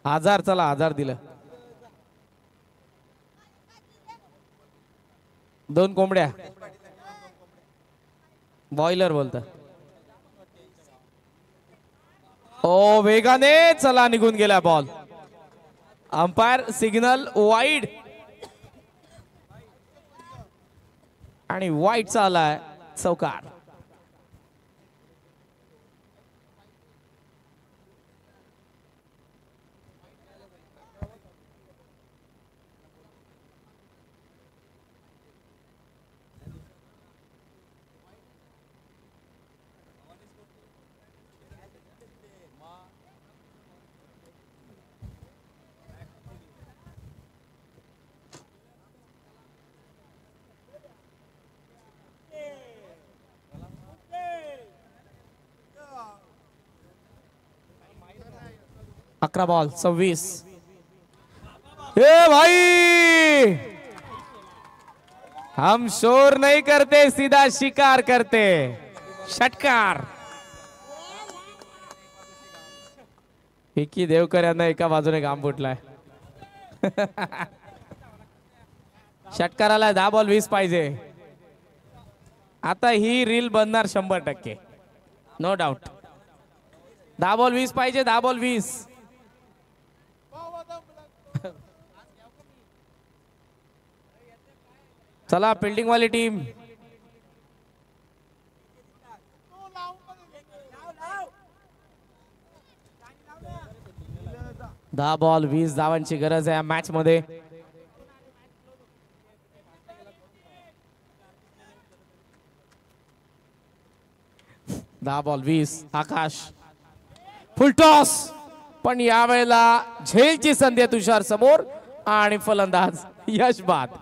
हजार. चला हजार दिलं. 2 कोंबड्या. बॉयलर बोलत. ओ वेगाने. चला निघून गेला बॉल. अंपायर सिग्नल वाईड आणि वाईटचा आलाय चौकार. अकरा बॉल 26. ए भाई, हम शोर नहीं करते, सीधा शिकार करते. षटकार. विकी देवकर यांना एका बाजूने घाम फुटलाय. षटकाराला 10 बॉल 20 पाहिजे. आता ही रील बनणार 100%, नो डाऊट. 10 बॉल 20 पाहिजे. 10 बॉल 20. चला फिल्डिंग वाली टीम. 10 बॉल 20 धावांची गरज आहे या मॅच मध्ये. दहा बॉल 20. आकाश फुल टॉस, पण यावेळेला झेलची संधी आहे तुषार समोर आणि फलंदाज यश बाद.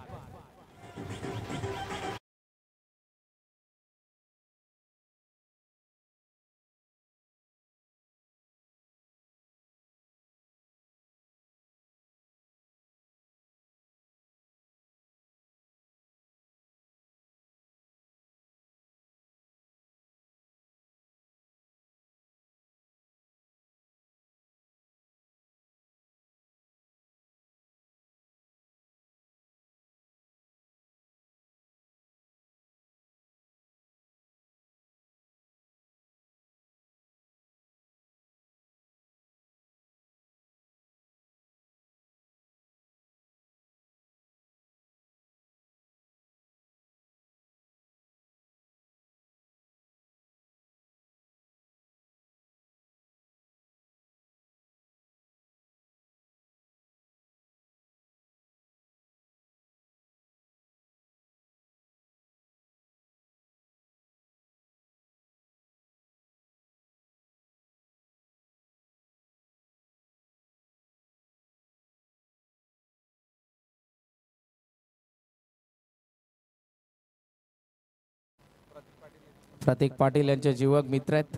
प्रतीक पाटील यांचे जीवक मित्र आहेत.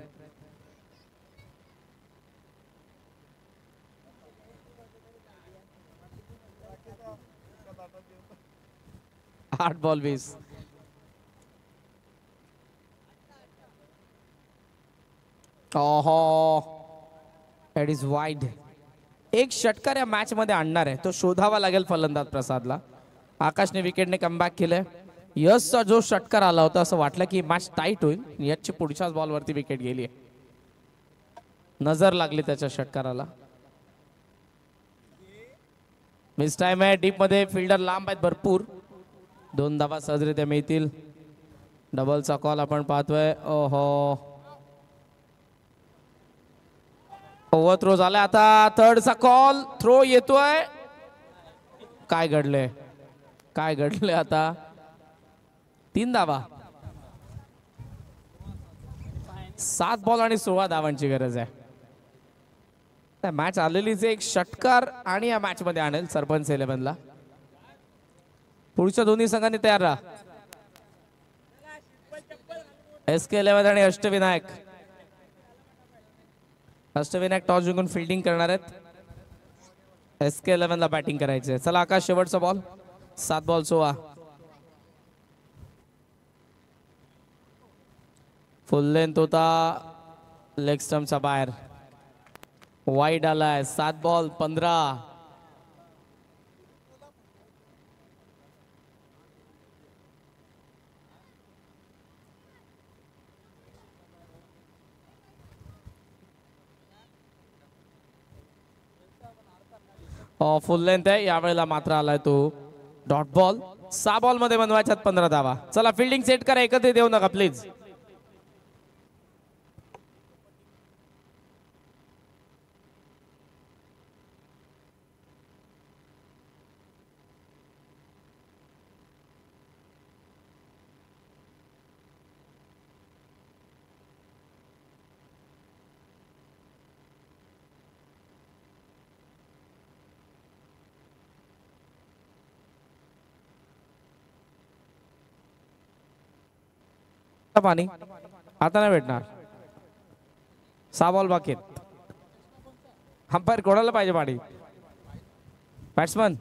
आठ बॉल 20. It is wide. एक षटकार या मॅच मध्ये आणणार आहे, तो शोधावा लागेल फलंदाज प्रसादला. आकाशने विकेटने कमबॅक केलंय. यशचा जो षटकार आला होता असं वाटलं की मॅच टाईट होईल. यशची पुढच्याच बॉलवरती विकेट गेली आहे. नजर लागली त्याच्या षटकाराला. मिस टाइम आहे. डीप मध्ये फिल्डर लांब आहेत भरपूर. 2 धावा सहजरित्या मिळतील. डबलचा कॉल आपण पाहतोय. ओहो, ओव्हर थ्रो झालाय. आता थर्डचा कॉल. थ्रो येतोय. काय घडलंय, काय घडलंय आता. 3 धावा. 7 बॉल आणि 16 धावांची गरज आहे. मॅच आलेलीच एक षटकार आणि या मॅच मध्ये आणेल सरपंच 11ला. पुढच्या दोन्ही संघांनी तयार राहा. SK 11 आणि अष्टविनायक. अष्टविनायक टॉस जिंकून फिल्डिंग करणार आहेत. SK 11ला बॅटिंग करायचे. चला आकाश, शेवटचा बॉल. 7 बॉल 16. फुल लेंथ होता, लेग स्टम्पचा बाहेर. वाईड आलाय. 7 बॉल 15. फुल लेंथ आहे. यावेळेला मात्र आलाय तो डॉट बॉल. 6 बॉल मध्ये बनवायच्यात 15 धावा. चला फिल्डिंग सेट करा, एकत्रित देऊ नका प्लीज. पाणी आता नाही भेटणार. 6 बॉल बाकी आहेत. अंपायर कोणाला पाहिजे पाणी. बॅट्समन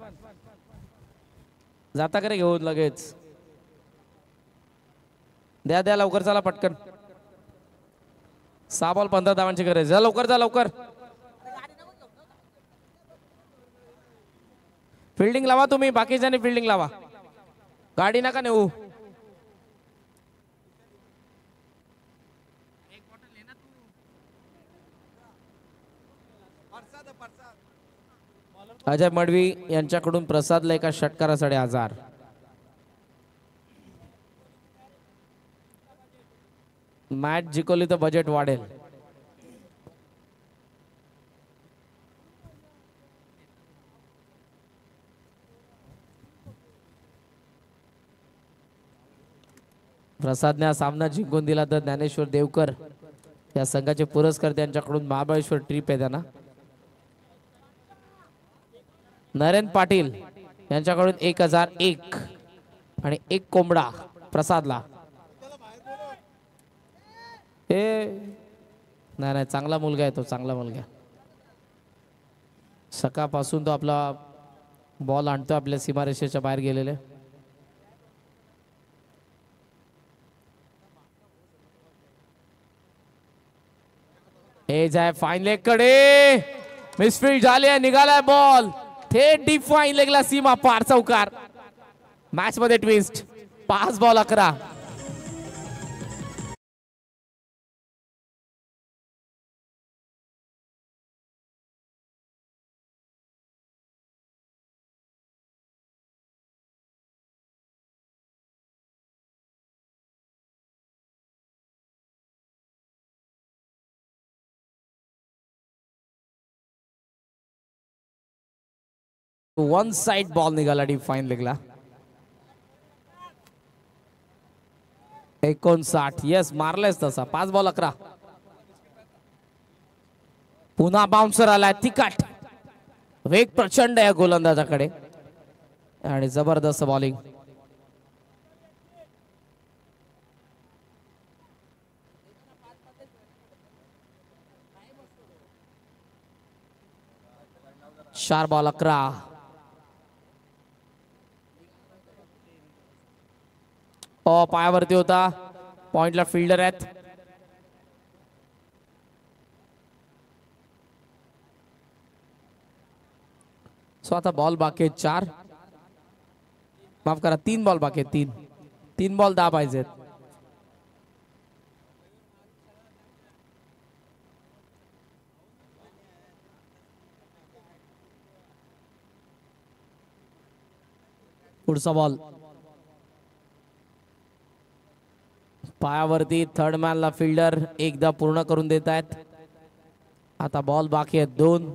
जाता करे घेऊन लगेच. द्या द्या लवकर, चला पटकन. 6 बॉल 15 धावांची गरज. जा लवकर, जा लवकर. फिल्डिंग लावा तुम्ही, बाकीच्यांनी फिल्डिंग लावा. गाडी नका नेऊ. अजय मडवी यांच्याकडून प्रसादला एका षटकारासाठी 1000. मॅच जिंकवली तर बजेट वाढेल. प्रसादने हा सामना जिंकून दिला तर ज्ञानेश्वर देवकर या संघाचे पुरस्कार त्यांच्याकडून महाबळेश्वर ट्रिप आहे त्यांना. नरेंद्र पाटील यांच्याकडून 1001 आणि 1 कोंबडा प्रसादला. नाही नाही, चांगला मुलगा आहे तो, चांगला मुलगा. सकाळपासून तो आपला बॉल आणतो आपल्या सीमारेषेच्या बाहेर गेलेले. एज आहे फाईन लेग कडे. मिसफील्ड झाली आहे, निघालाय बॉल थेट डीप फाईन लेगला, सीमा पार चौकार. मॅच मध्ये twist. 5 ball 11. One side ball निघाला डीप फाईन लेगला. 59. येस, मारलायच तसा. 5 बॉल 11. पुन्हा बाउन्सर आलाय तिखट. वेग प्रचंड आहे गोलंदाजाकडे आणि जबरदस्त बॉलिंग. 4 बॉल 11. पायावरती होता. पॉइंटला फिल्डर आहेत. सो आता बॉल बाकी आहेत 4. माफ करा 3 बॉल बाकी आहेत. 3 बॉल 10 पाहिजेत. पुढचा बॉल पायावरती. थर्ड मॅनला फिल्डर एकदा पूर्ण करून देत आहेत. आता बॉल बाकी आहेत 2.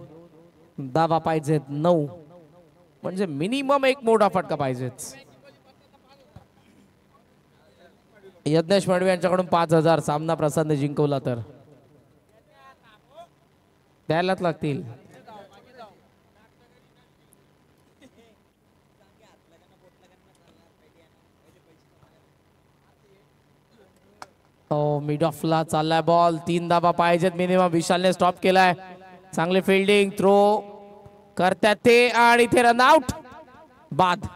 धावा पाहिजेत 9. म्हणजे मिनिमम एक मोठा फटका पाहिजेच. यज्ञेश मडवी यांच्याकडून 5,000. सामना प्रसादने जिंकवला तर द्यायलाच लागतील. मिड ऑफला चाललाय बॉल. 3 धावा पाहिजेत मिनिमम. विशालने स्टॉप केलाय. चांगले फिल्डिंग. थ्रो करतात ते आणि इथे रनआउट. बाद.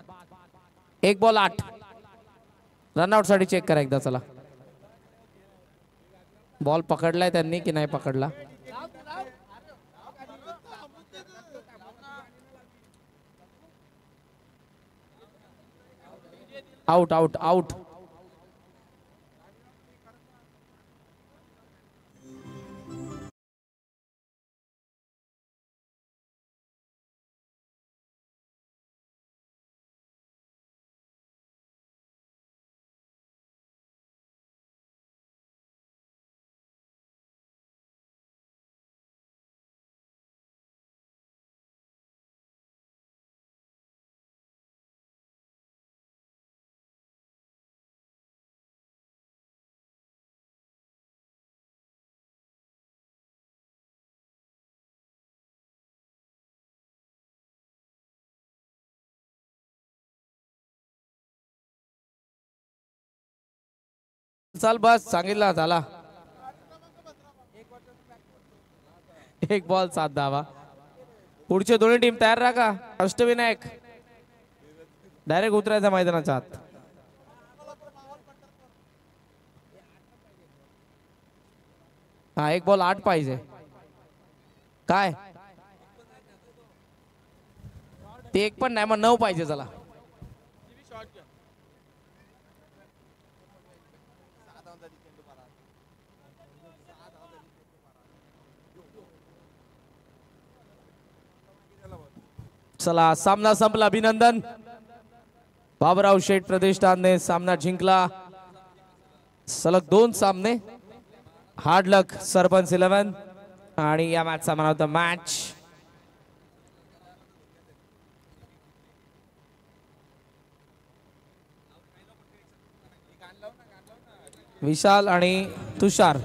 1 बॉल 8. रनआउट साठी चेक करा एकदा. चला बॉल पकडलाय त्यांनी की नाही पकडला. Out out out. चाल बस सांगितला झाला. 1 बॉल 7 धावा. पुढचे दोन्ही टीम तयार राहा. अष्टविनायक डायरेक्ट उतरायचा मैदानाच्या आत. हा 1 बॉल 8 पाहिजे. काय ते 1 पण नाही मग 9 पाहिजे. चला चला सामना संपला. अभिनंदन. बाबूराव शेठ प्रतिष्ठानने सामना जिंकला. सलग 2 सामने. हार्ड लक सरपंच 11 आणि या मॅचचा मॅन ऑफ द मॅच विशाल आणि तुषार.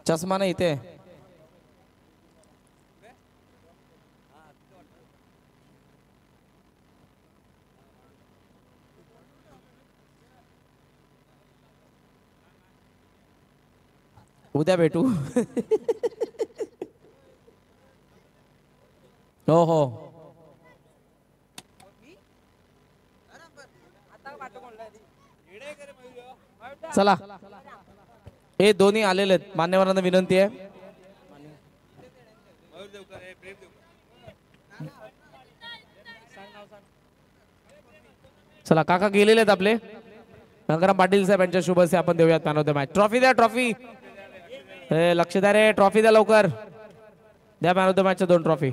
चष्मा नाही इथे. उद्या भेटू. हो हो चला. हे दोन्ही आलेले आहेत. मान्यवरांना विनंती आहे. चला काका गेलेले आहेत आपले. गंगाराम पाटील साहेब यांच्या शुभ हस्ते आपण देऊयात man of the match. Trophy द्या. ट्रॉफी लक्ष द्या रे. ट्रॉफी द्या लवकर. द्या मॅन ऑफ द मॅचच्या 2 ट्रॉफी.